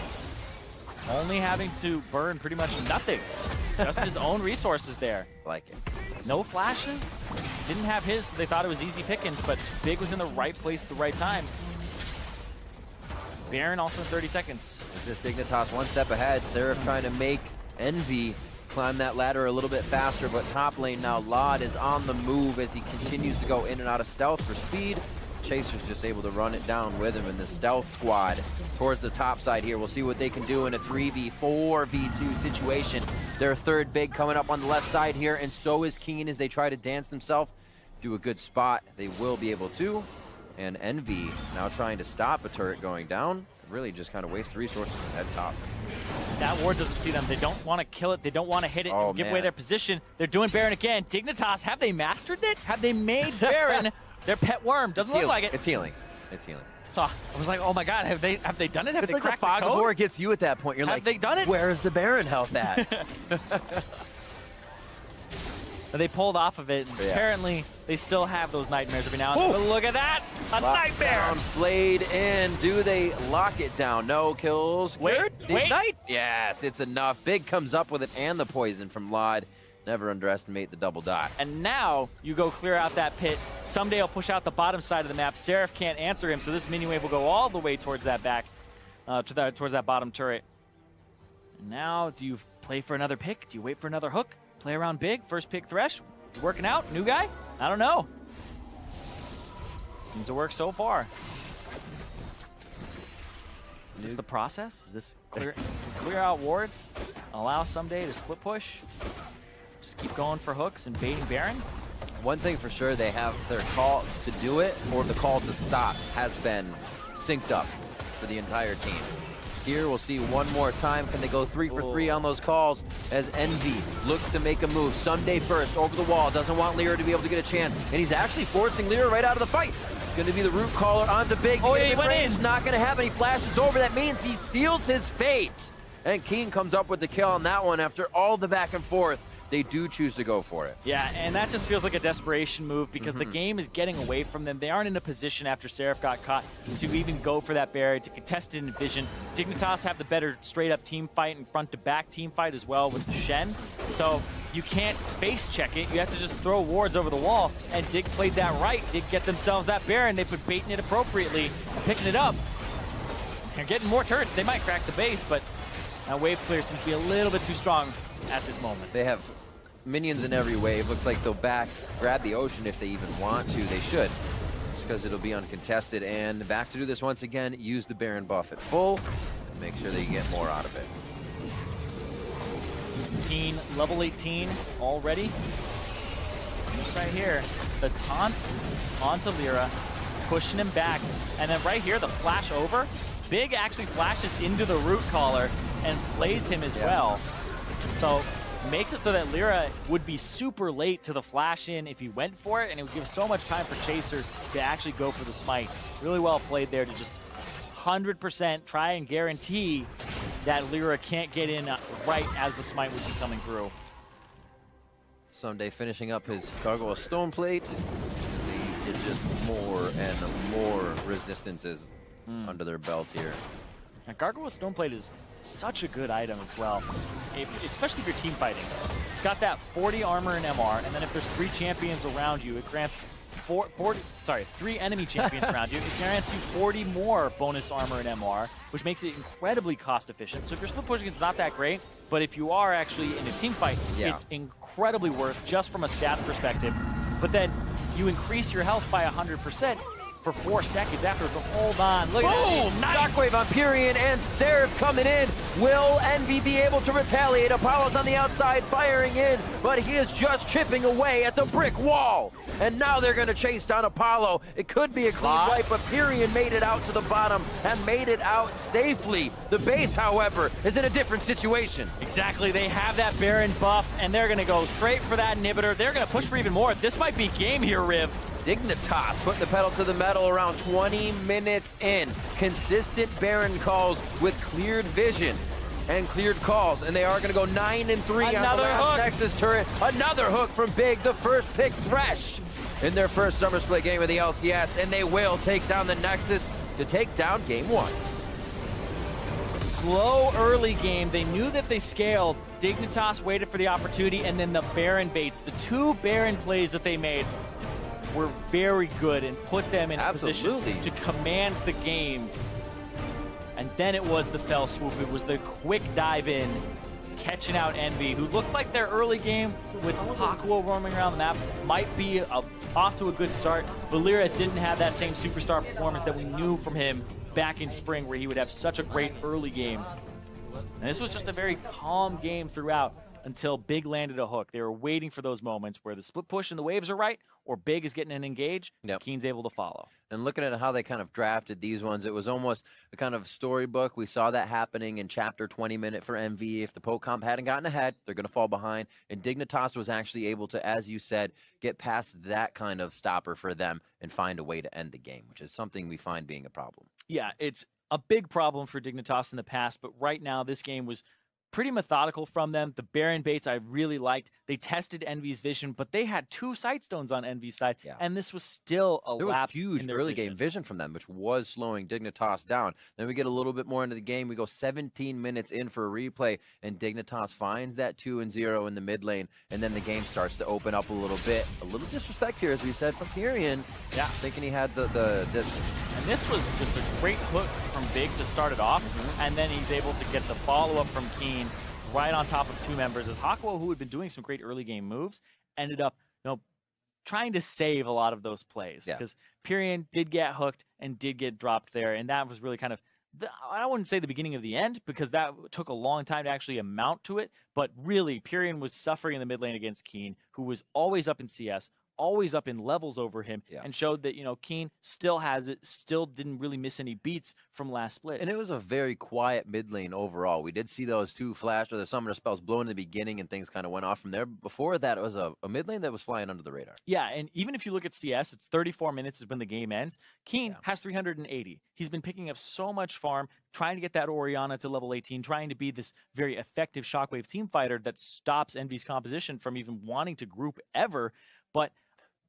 Only having to burn pretty much nothing. Just his own resources there.
Like it.
No flashes. Didn't have his, so they thought it was easy pickings, but Big was in the right place at the right time. Baron also in 30 seconds.
Is this Dignitas one step ahead? Seraph trying to make EnVy climb that ladder a little bit faster, but top lane now, Laud is on the move as he continues to go in and out of stealth for speed. Chaser's just able to run it down with him in the stealth squad towards the top side here. We'll see what they can do in a 3v4 v2 situation. Their third big coming up on the left side here, and so is Keen as they try to dance themselves to a good spot. They will be able to. And EnVy now trying to stop a turret going down. Really just kind of waste resources and head top.
That ward doesn't see them. They don't want to kill it. They don't want to hit it and give away their position. They're doing Baron again. Dignitas, have they mastered it? Have they made Baron their pet worm? Doesn't look like it.
It's healing. It's healing.
Oh, I was like, oh my god, have they done it? Have
it's
they
like
cracked
the fog
the code?
of war gets you at that point. You're
have
like,
they done it?
Where's the Baron health at?
They pulled off of it.
Yeah.
Apparently, they still have those nightmares every now and then. But look at that! A nightmare!
Down, flayed in. Do they lock it down? No kills.
Wait.
Ignite? Yes, it's enough. Big comes up with it and the poison from Laud. Never underestimate the double dots.
And now you go clear out that pit. Someday he'll push out the bottom side of the map. Seraph can't answer him, so this minion wave will go all the way towards that back, towards that bottom turret. And now, do you play for another pick? Do you wait for another hook? Play around big? First pick Thresh? Working out? New guy? I don't know. Seems to work so far. Is this the process? Is this clear out wards? Allow Someday to split push? Just keep going for hooks and baiting Baron?
One thing for sure, they have their call to do it or the call to stop has been synced up for the entire team. Here we'll see one more time. Can they go 3 for 3 on those calls as EnVy looks to make a move. Someday first over the wall. Doesn't want Lyra to be able to get a chance. And he's actually forcing Lyra right out of the fight. It's going to be the root caller onto Big.
Oh, yeah, he went in.
Not going to have any flashes over. That means he seals his fate. And Keen comes up with the kill on that one after all the back and forth. They do choose to go for it.
Yeah, and that just feels like a desperation move because the game is getting away from them. They aren't in a position after Seraph got caught to even go for that barrier, to contest it in vision. Dignitas have the better straight-up team fight and front-to-back team fight as well with the Shen. So you can't face check it. You have to just throw wards over the wall, and Dig played that right. Dig get themselves that Baron. They put baiting it appropriately, picking it up. They're getting more turrets. They might crack the base, but that wave clear seems to be a little bit too strong at this moment.
They have minions in every wave. Looks like they'll grab the ocean if they even want to. They should, just because it'll be uncontested. And back to do this once again, use the Baron buff at full and make sure they get more out of it.
Keen, level 18 already. This right here, the taunt onto Lyra, pushing him back. And then right here, the flash over. Big actually flashes into the root caller and flays him as well. So makes it so that Lyra would be super late to the flash in if he went for it, and it would give so much time for Chaser to actually go for the smite. Really well played there to just 100% try and guarantee that Lyra can't get in right as the smite would be coming through.
Someday finishing up his Gargoyle Stone Plate. They get just more and more resistances under their belt here.
Now, Gargoyle Stone Plate is such a good item as well, especially if you're team fighting. It's got that 40 armor and MR, and then if there's 3 champions around you, it grants 3 enemy champions around you. It grants you 40 more bonus armor and MR, which makes it incredibly cost efficient. So if you're split pushing, it's not that great, but if you are actually in a team fight, it's incredibly worth just from a stats perspective. But then you increase your health by 100%. For 4 seconds after, but hold on. Look at that.
Nice. Shockwave on Pyrian and Seraph coming in. Will EnVy be able to retaliate? Apollo's on the outside firing in, but he is just chipping away at the brick wall. And now they're going to chase down Apollo. It could be a clean wipe, but Pyrian made it out to the bottom and made it out safely. The base, however, is in a different situation.
Exactly. They have that Baron buff, and they're going to go straight for that inhibitor. They're going to push for even more. This might be game here, Riv.
Dignitas putting the pedal to the metal around 20 minutes in. Consistent Baron calls with cleared vision and cleared calls, and they are going to go 9-3 on the last Nexus turret. Another hook from Big, the first pick Thresh in their first Summer Split game of the LCS, and they will take down the Nexus to take down game 1.
Slow early game. They knew that they scaled. Dignitas waited for the opportunity, and then the Baron baits. The 2 Baron plays that they made were very good and put them in a position to command the game. And then it was the fell swoop. It was the quick dive in, catching out EnVy, who looked like their early game with Hakuo roaming around the map might be off to a good start. But Lyra didn't have that same superstar performance that we knew from him back in spring, where he would have such a great early game. And this was just a very calm game throughout until Big landed a hook. They were waiting for those moments where the split push and the waves are right, or Big is getting an engage, Keen's able to follow.
And looking at how they kind of drafted these ones, it was almost a kind of storybook. We saw that happening in chapter 20-minute for EnVy. If the poke comp hadn't gotten ahead, they're going to fall behind. And Dignitas was actually able to, as you said, get past that kind of stopper for them and find a way to end the game, which is something we find being a problem.
Yeah, it's a big problem for Dignitas in the past, but right now this game was pretty methodical from them. The Baron baits I really liked. They tested EnVy's vision, but they had 2 Sightstones on EnVy's side, and this was still a lapse in their
huge early game vision from them, which was slowing Dignitas down. Then we get a little bit more into the game. We go 17 minutes in for a replay, and Dignitas finds that 2-0 in the mid lane, and then the game starts to open up a little bit. A little disrespect here, as we said, from Pyrian. Thinking he had the distance.
And this was just a great hook from Big to start it off, and then he's able to get the follow-up from Keen right on top of 2 members, as Hakuo, who had been doing some great early game moves, ended up trying to save a lot of those plays, because Pyrian did get hooked and did get dropped there, and that was really kind of I wouldn't say the beginning of the end, because that took a long time to actually amount to it, but really Pyrian was suffering in the mid lane against Keen, who was always up in CS, always up in levels over him, and showed that, Keen still has it, still didn't really miss any beats from last split.
And it was a very quiet mid lane overall. We did see those 2 flash or the summoner spells blow in the beginning, and things kind of went off from there. Before that, it was a mid lane that was flying under the radar.
Yeah, and even if you look at CS, it's 34 minutes is when the game ends. Keen has 380. He's been picking up so much farm, trying to get that Orianna to level 18, trying to be this very effective Shockwave team fighter that stops EnVy's composition from even wanting to group ever. But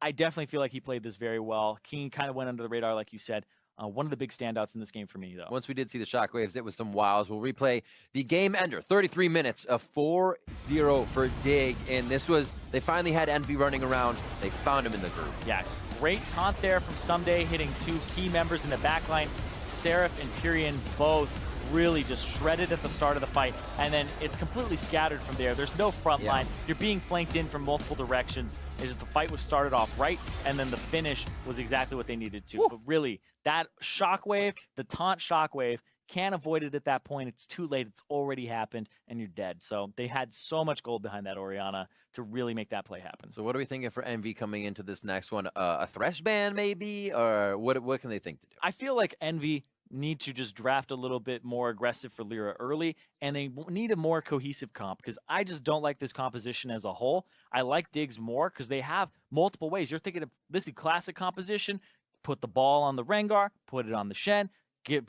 I definitely feel like he played this very well. Keen kind of went under the radar, like you said. One of the big standouts in this game for me, though.
Once we did see the Shockwaves, it was some wows. We'll replay the game ender. 33 minutes of 4-0 for Dig. And this was, they finally had EnVy running around. They found him in the group.
Yeah, great taunt there from Someday, hitting 2 key members in the backline. Seraph and Pyrian both really just shredded at the start of the fight, and then it's completely scattered from there. There's no front line. You're being flanked in from multiple directions. It's just the fight was started off right, and then the finish was exactly what they needed to. But really, that Shockwave, the taunt Shockwave, can't avoid it at that point. It's too late. It's already happened, and you're dead. So they had so much gold behind that Orianna to really make that play happen.
So what are we thinking for EnVy coming into this next one? A Thresh ban, maybe? Or what can they think to do?
I feel like EnVy need to just draft a little bit more aggressive for Lyra early, and they need a more cohesive comp, because I just don't like this composition as a whole. I like Diggs more because they have multiple ways. You're thinking of this classic composition, put the ball on the Rengar, put it on the Shen, Shen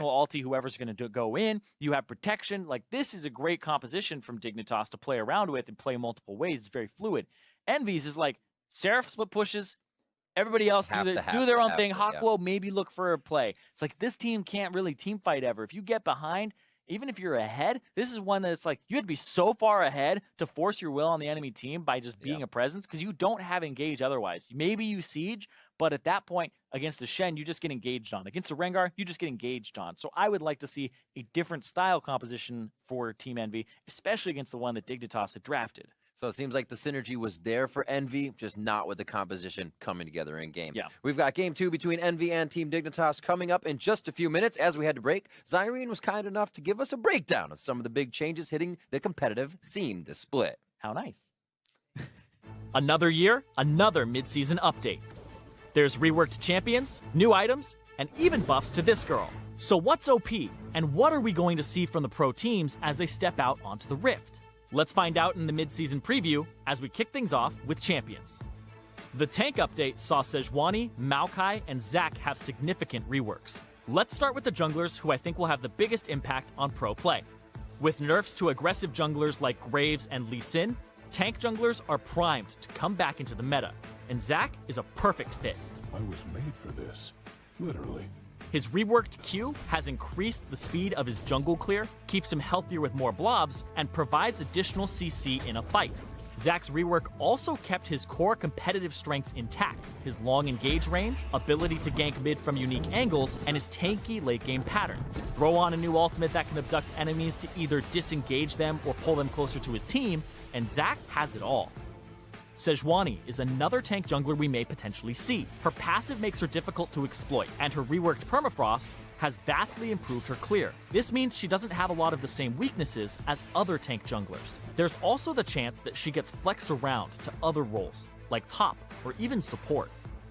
will ulti whoever's going to go in. You have protection. Like, this is a great composition from Dignitas to play around with and play multiple ways. It's very fluid. EnVy's is like Seraph split pushes, everybody else do their own thing. Hawk will maybe look for a play. It's like, this team can't really team fight ever. If you get behind, even if you're ahead, this is one that's like, you had to be so far ahead to force your will on the enemy team by just being a presence, because you don't have engage otherwise. Maybe you siege, but at that point, against the Shen, you just get engaged on. Against the Rengar, you just get engaged on. So I would like to see a different style composition for Team EnVy, especially against the one that Dignitas had drafted.
So it seems like the synergy was there for EnVy, just not with the composition coming together in game.
Yeah.
We've got game 2 between EnVy and Team Dignitas coming up in just a few minutes. As we had to break, Zyrene was kind enough to give us a breakdown of some of the big changes hitting the competitive scene this split.
How nice. Another year, another mid-season update. There's reworked champions, new items, and even buffs to this girl. So what's OP, and what are we going to see from the pro teams as they step out onto the Rift? Let's find out in the mid-season preview as we kick things off with champions. The tank update saw Sejuani, Maokai, and Zac have significant reworks. Let's start with the junglers, who I think will have the biggest impact on pro play. With nerfs to aggressive junglers like Graves and Lee Sin, tank junglers are primed to come back into the meta, and Zac is a perfect fit.
I was made for this, literally.
His reworked Q has increased the speed of his jungle clear, keeps him healthier with more blobs, and provides additional CC in a fight. Zac's rework also kept his core competitive strengths intact, his long engage range, ability to gank mid from unique angles, and his tanky late game pattern. Throw on a new ultimate that can abduct enemies to either disengage them or pull them closer to his team, and Zac has it all. Sejuani is another tank jungler we may potentially see. Her passive makes her difficult to exploit, and her reworked permafrost has vastly improved her clear. This means she doesn't have a lot of the same weaknesses as other tank junglers. There's also the chance that she gets flexed around to other roles, like top or even support.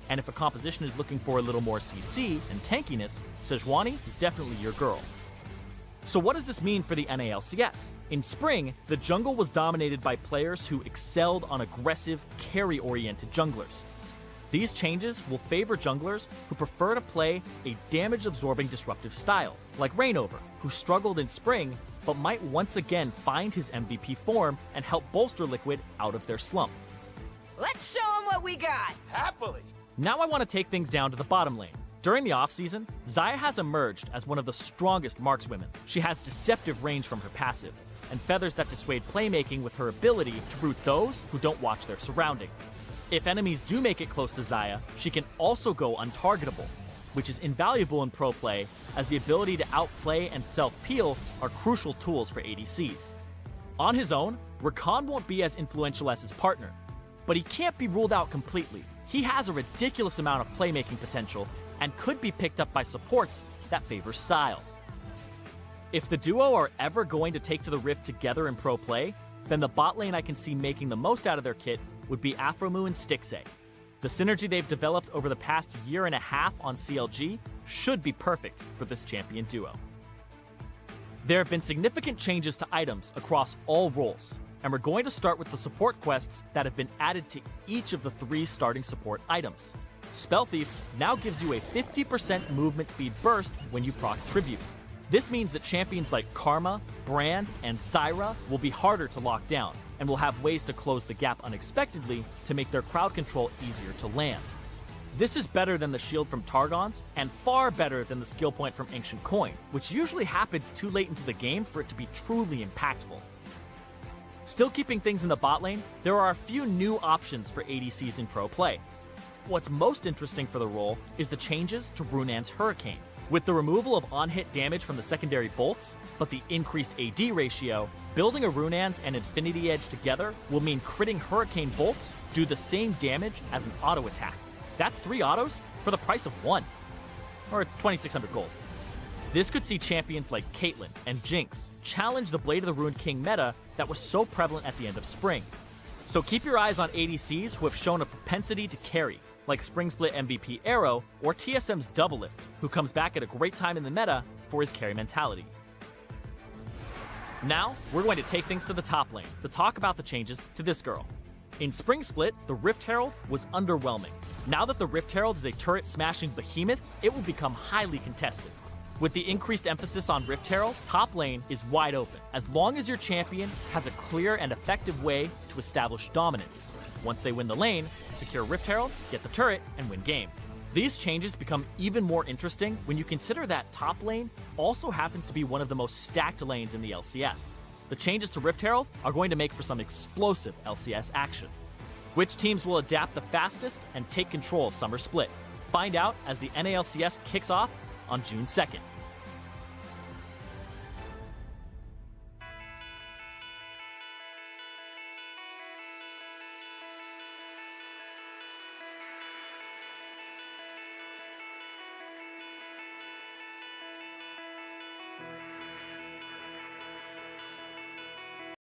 And if a composition is looking for a little more CC and tankiness, Sejuani is definitely your girl. So what does this mean for the NALCS? In spring, the jungle was dominated by players who excelled on aggressive, carry-oriented junglers. These changes will favor junglers who prefer to play a damage-absorbing disruptive style, like Reignover, who struggled in spring, but might once again find his MVP form and help bolster Liquid out of their slump.
Let's show them what we got!
Happily!
Now I want to take things down to the bottom lane. During the offseason, Xayah has emerged as one of the strongest markswomen. She has deceptive range from her passive, and feathers that dissuade playmaking with her ability to root those who don't watch their surroundings. If enemies do make it close to Xayah, she can also go untargetable, which is invaluable in pro play, as the ability to outplay and self-peel are crucial tools for ADCs. On his own, Rakan won't be as influential as his partner, but he can't be ruled out completely. He has a ridiculous amount of playmaking potential and could be picked up by supports that favor style. If the duo are ever going to take to the Rift together in pro play, then the bot lane I can see making the most out of their kit would be Aphromoo and Stixxay. The synergy they've developed over the past year and a half on CLG should be perfect for this champion duo. There have been significant changes to items across all roles, and we're going to start with the support quests that have been added to each of the 3 starting support items. Spell Thieves now gives you a 50% movement speed burst when you proc Tribute. This means that champions like Karma, Brand, and Zyra will be harder to lock down, and will have ways to close the gap unexpectedly to make their crowd control easier to land. This is better than the shield from Targon's, and far better than the skill point from Ancient Coin, which usually happens too late into the game for it to be truly impactful. Still keeping things in the bot lane, there are a few new options for ADCs in pro play. What's most interesting for the role is the changes to Runan's Hurricane. With the removal of on-hit damage from the secondary bolts, but the increased AD ratio, building a Runan's and Infinity Edge together will mean critting Hurricane bolts do the same damage as an auto attack. That's 3 autos for the price of 1, or 2,600 gold. This could see champions like Caitlyn and Jinx challenge the Blade of the Ruined King meta that was so prevalent at the end of spring. So keep your eyes on ADCs who have shown a propensity to carry, like Spring Split MVP Arrow or TSM's Doublelift, who comes back at a great time in the meta for his carry mentality. Now, we're going to take things to the top lane to talk about the changes to this girl. In Spring Split, the Rift Herald was underwhelming. Now that the Rift Herald is a turret-smashing behemoth, it will become highly contested. With the increased emphasis on Rift Herald, top lane is wide open, as long as your champion has a clear and effective way to establish dominance. Once they win the lane, secure Rift Herald, get the turret, and win game. These changes become even more interesting when you consider that top lane also happens to be one of the most stacked lanes in the LCS. The changes to Rift Herald are going to make for some explosive LCS action. Which teams will adapt the fastest and take control of Summer Split? Find out as the NALCS kicks off on June 2nd.